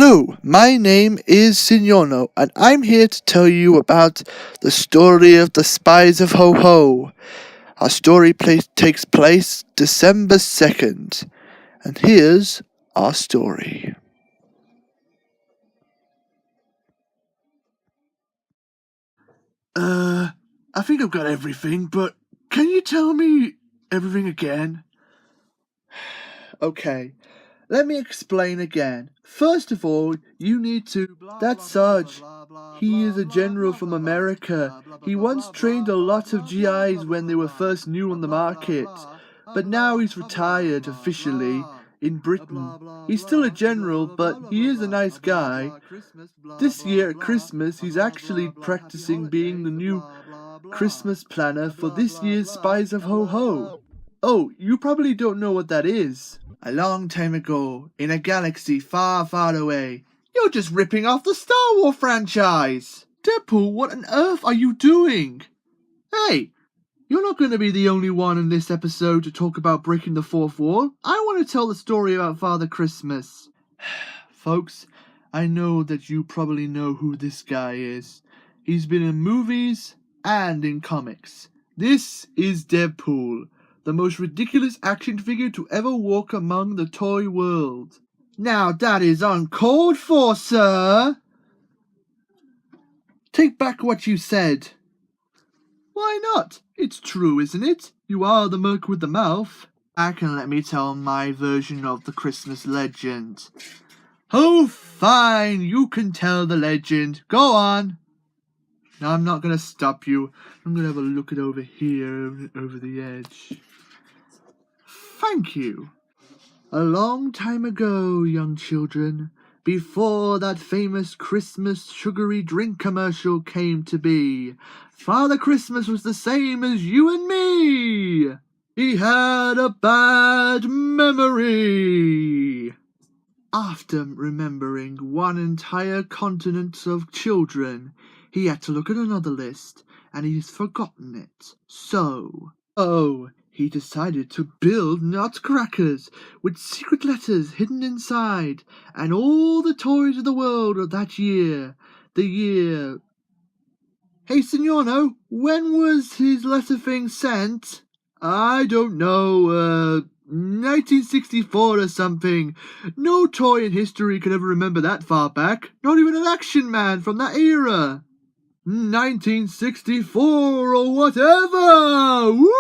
Hello, my name is Signorno, and I'm here to tell you about the story of the Spies of Ho Ho. Our story takes place December 2nd, and here's our story. I think I've got everything, but can you tell me everything again? Okay, let me explain again. First of all, you need to... That's Sarge. He is a general from America. He once trained a lot of GIs when they were first new on the market. But now he's retired officially in Britain. He's still a general, but he is a nice guy. This year at Christmas, he's actually practicing being the new Christmas planner for this year's Spies of Ho Ho. Oh, you probably don't know what that is. A long time ago, in a galaxy far, far away. You're just ripping off the Star Wars franchise! Deadpool, what on earth are you doing? Hey, you're not going to be the only one in this episode to talk about breaking the fourth wall. I want to tell the story about Father Christmas. Folks, I know that you probably know who this guy is. He's been in movies and in comics. This is Deadpool, the most ridiculous action figure to ever walk among the toy world. Now that is uncalled for, sir! Take back what you said. Why not? It's true, isn't it? You are the Merc with the mouth. Back and let me tell my version of the Christmas legend. Oh, fine, you can tell the legend. Go on. Now, I'm not going to stop you. I'm going to have a look at over here, over the edge. Thank you. A long time ago, young children, before that famous Christmas sugary drink commercial came to be, Father Christmas was the same as you and me. He had a bad memory. After remembering one entire continent of children, he had to look at another list, and he's forgotten it. So, he decided to build nutcrackers with secret letters hidden inside, and all the toys of the world of that year. The year... Hey, Signorno, when was his letter thing sent? I don't know, 1964 or something. No toy in history could ever remember that far back. Not even an Action Man from that era. 1964 or whatever! Woo!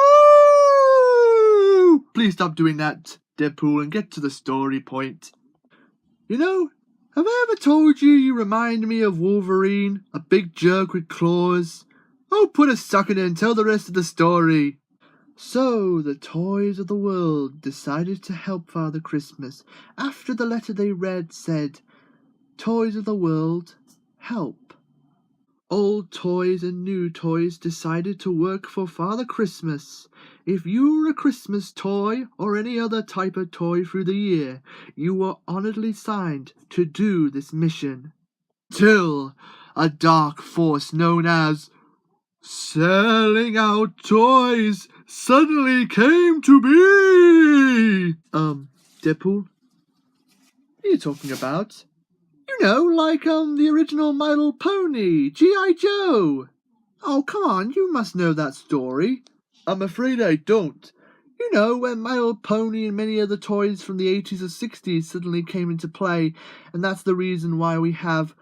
Please stop doing that, Deadpool, and get to the story point. You know, have I ever told you you remind me of Wolverine, a big jerk with claws? Oh, put a suck in it and tell the rest of the story. So, the toys of the world decided to help Father Christmas after the letter they read said, Toys of the world, help. Old toys and new toys decided to work for Father Christmas. If you were a Christmas toy or any other type of toy through the year, you were honorably signed to do this mission. Till a dark force known as selling out toys suddenly came to be. Deadpool? What are you talking about? You know, like, the original My Little Pony, G.I. Joe. Oh, come on, you must know that story. I'm afraid I don't. You know, when My Little Pony and many other toys from the 80s or 60s suddenly came into play, and that's the reason why we have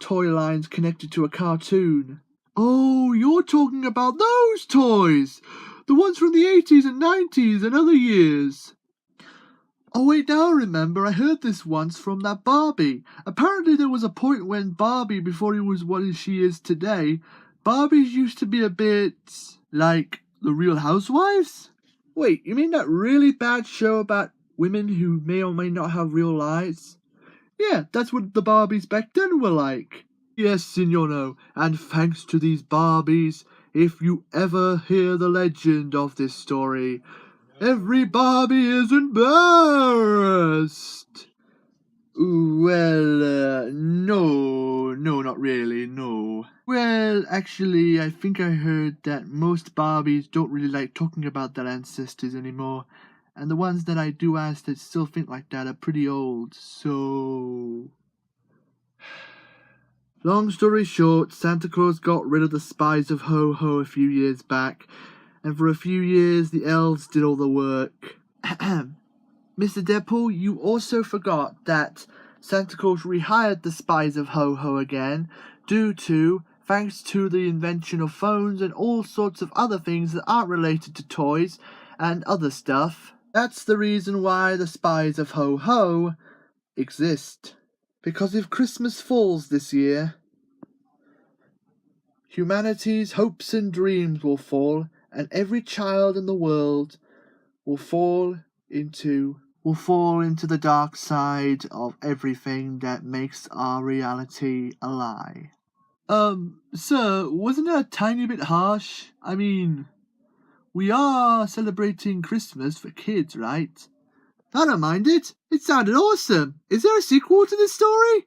toy lines connected to a cartoon. Oh, you're talking about those toys! The ones from the 80s and 90s and other years. Oh wait, now I remember, I heard this once from that Barbie. Apparently there was a point when Barbie, before he was what she is today, Barbies used to be a bit like the Real Housewives? Wait, you mean that really bad show about women who may or may not have real lives? Yeah, that's what the Barbies back then were like. Yes, Signorno, and thanks to these Barbies, if you ever hear the legend of this story, every Barbie is embarrassed. Well, no, not really, no. Well, actually, I think I heard that most Barbies don't really like talking about their ancestors anymore, and the ones that I do ask that still think like that are pretty old, so... Long story short, Santa Claus got rid of the spies of Ho-Ho a few years back, and for a few years the elves did all the work. Mr. Deadpool, you also forgot that Santa Claus rehired the spies of Ho-Ho again thanks to the invention of phones and all sorts of other things that aren't related to toys and other stuff. That's the reason why the spies of Ho-Ho exist. Because if Christmas falls this year, humanity's hopes and dreams will fall, and every child in the world will fall into the dark side of everything that makes our reality a lie. Sir, wasn't that a tiny bit harsh? I mean, we are celebrating Christmas for kids, right? I don't mind it. It sounded awesome. Is there a sequel to this story?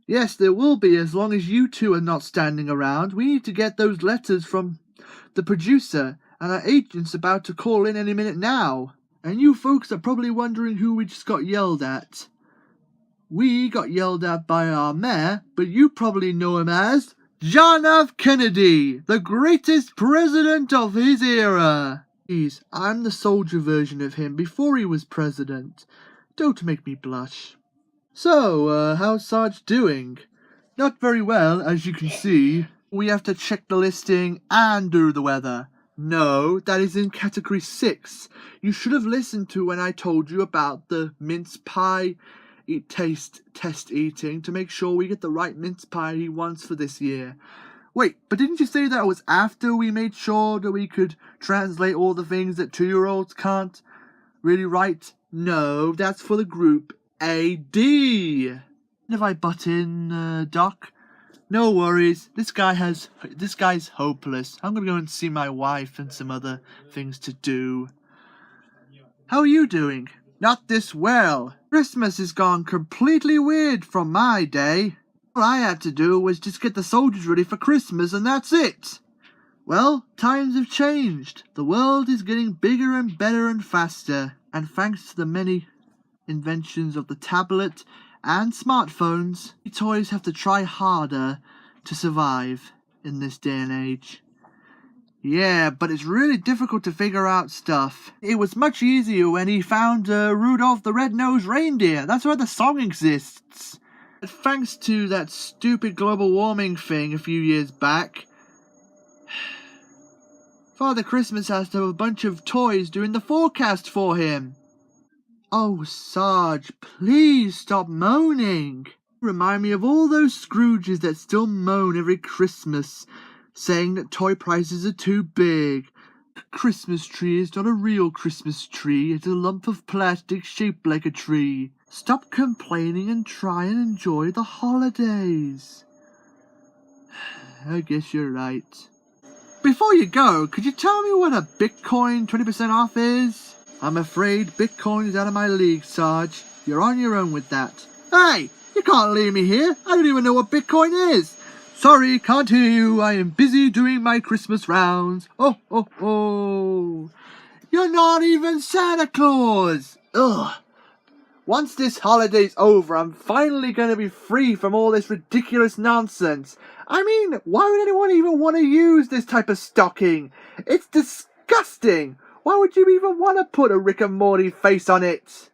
Yes, there will be, as long as you two are not standing around. We need to get those letters from the producer, and our agent's about to call in any minute now. And you folks are probably wondering who we just got yelled at. We got yelled at by our mayor, but you probably know him as John F. Kennedy, the greatest president of his era. Please, I'm the soldier version of him before he was president. Don't make me blush. So, how's Sarge doing? Not very well, as you can see. We have to check the listing and do the weather. No, that is in category 6. You should have listened to when I told you about the mince pie taste test eating to make sure we get the right mince pie he wants for this year. Wait, but didn't you say that was after we made sure that we could translate all the things that 2-year-olds can't really write? No, that's for the group AD. Have I butt in, Doc? No worries, this guy's hopeless. I'm gonna go and see my wife and some other things to do. How are you doing? Not this well. Christmas has gone completely weird from my day. All I had to do was just get the soldiers ready for Christmas and that's it. Well, times have changed. The world is getting bigger and better and faster. And thanks to the many inventions of the tablet and smartphones, toys have to try harder to survive in this day and age. Yeah, but it's really difficult to figure out stuff. It was much easier when he found Rudolph the Red-Nosed Reindeer. That's why the song exists. But thanks to that stupid global warming thing a few years back, Father Christmas has to have a bunch of toys doing the forecast for him. Oh, Sarge, please stop moaning. Remind me of all those Scrooges that still moan every Christmas, saying that toy prices are too big. A Christmas tree is not a real Christmas tree. It's a lump of plastic shaped like a tree. Stop complaining and try and enjoy the holidays. I guess you're right. Before you go, could you tell me what a Bitcoin 20% off is? I'm afraid Bitcoin is out of my league, Sarge. You're on your own with that. Hey, you can't leave me here. I don't even know what Bitcoin is. Sorry, can't hear you. I am busy doing my Christmas rounds. Oh. You're not even Santa Claus. Ugh. Once this holiday's over, I'm finally going to be free from all this ridiculous nonsense. I mean, why would anyone even want to use this type of stocking? It's disgusting. Why would you even want to put a Rick and Morty face on it?